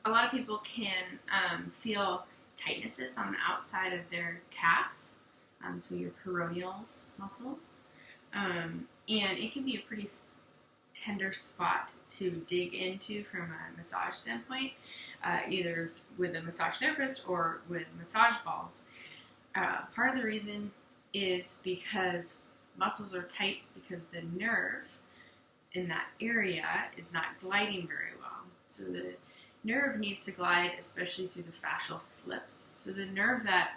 a lot of people can feel tightnesses on the outside of their calf, so your peroneal muscles, and it can be a pretty tender spot to dig into from a massage standpoint, either with a massage therapist or with massage balls. Part of the reason is because muscles are tight because the nerve in that area is not gliding very well. So the nerve needs to glide, especially through the fascial slips. So the nerve that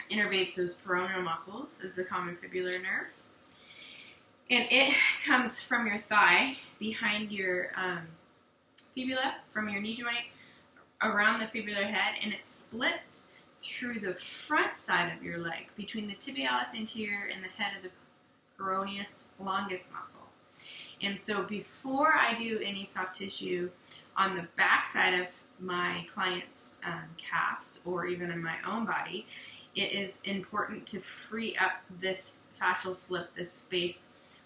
innervates those peroneal muscles is the common fibular nerve. And it comes from your thigh, behind your fibula, from your knee joint, around the fibular head, and it splits through the front side of your leg, between the tibialis anterior and the head of the peroneus longus muscle. And so before I do any soft tissue on the back side of my client's calves, or even in my own body, it is important to free up this fascial slip, this space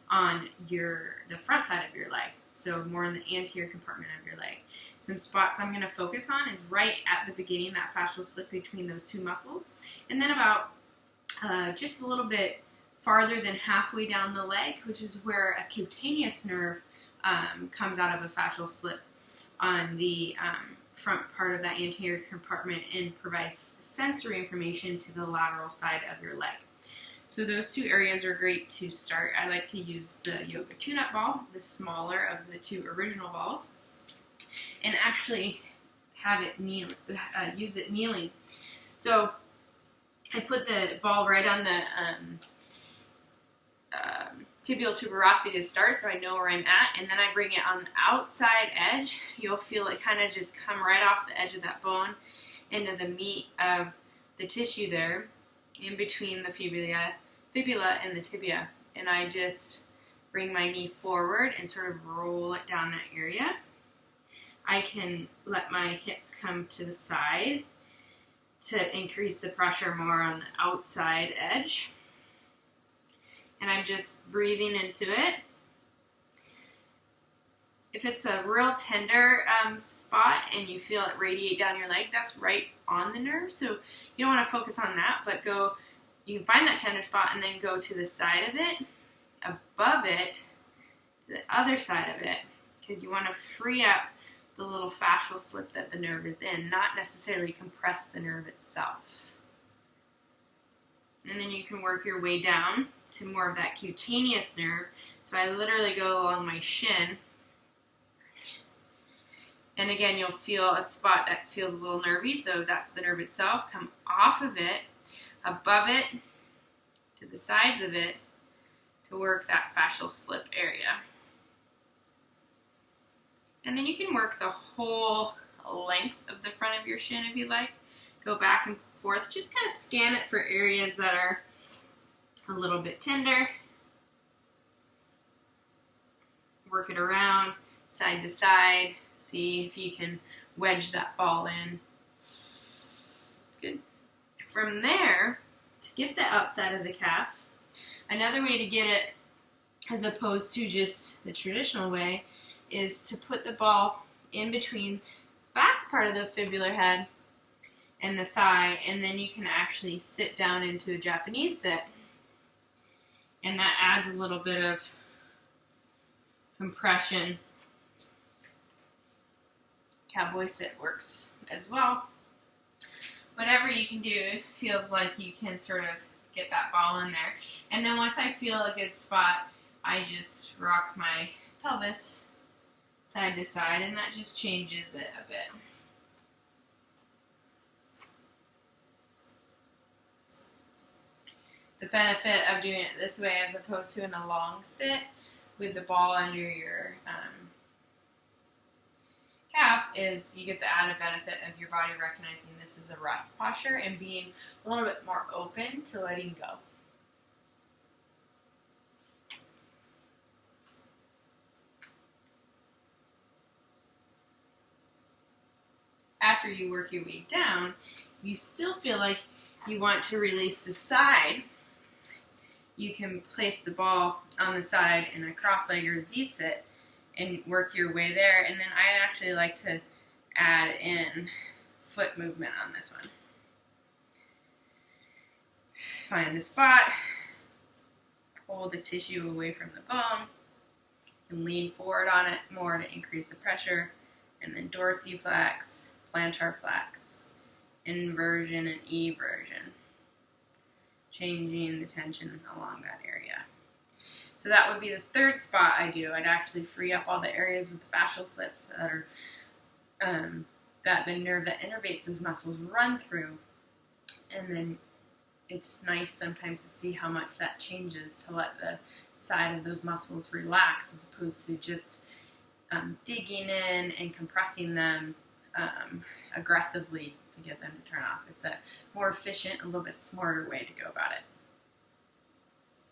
on the front side of your leg, so more in the anterior compartment of your leg. Some spots I'm going to focus on is right at the beginning, that fascial slip between those two muscles, and then about just a little bit farther than halfway down the leg, which is where a cutaneous nerve comes out of a fascial slip on the front part of that anterior compartment and provides sensory information to the lateral side of your leg. So those two areas are great to start. I like to use the yoga tune-up ball, the smaller of the two original balls, and actually have it use it kneeling. So I put the ball right on the tibial tuberosity to start, so I know where I'm at, and then I bring it on the outside edge. You'll feel it kind of just come right off the edge of that bone into the meat of the tissue there, in between the fibula and the tibia. And I just bring my knee forward and sort of roll it down that area. I can let my hip come to the side to increase the pressure more on the outside edge. And I'm just breathing into it. If it's a real tender spot and you feel it radiate down your leg, that's right on the nerve. So you don't want to focus on that, but you can find that tender spot and then go to the side of it, above it, to the other side of it, because you want to free up the little fascial slip that the nerve is in, not necessarily compress the nerve itself. And then you can work your way down to more of that cutaneous nerve. So I literally go along my shin. And again, you'll feel a spot that feels a little nervy, so that's the nerve itself. Come off of it, above it, to the sides of it, to work that fascial slip area. And then you can work the whole length of the front of your shin if you like. Go back and forth. Just kind of scan it for areas that are a little bit tender. Work it around, side to side. See if you can wedge that ball in. Good. From there, to get the outside of the calf, another way to get it, as opposed to just the traditional way, is to put the ball in between the back part of the fibular head and the thigh, and then you can actually sit down into a Japanese sit, and that adds a little bit of compression. Cowboy sit works as well. Whatever you can do feels like you can sort of get that ball in there. And then once I feel a good spot, I just rock my pelvis side to side, and that just changes it a bit. The benefit of doing it this way as opposed to in a long sit with the ball under your calf is you get the added benefit of your body recognizing this is a rest posture and being a little bit more open to letting go. After you work your way down, you still feel like you want to release the side. You can place the ball on the side in a cross-leg or Z-sit and work your way there. And then I actually like to add in foot movement on this one. Find a spot, pull the tissue away from the bone, and lean forward on it more to increase the pressure, and then dorsiflex, plantar flex, inversion and eversion, changing the tension along that area. So that would be the third spot I do. I'd actually free up all the areas with the fascial slips that are that the nerve that innervates those muscles run through, and then it's nice sometimes to see how much that changes to let the side of those muscles relax as opposed to just digging in and compressing them aggressively to get them to turn off. It's a more efficient, a little bit smarter way to go about it.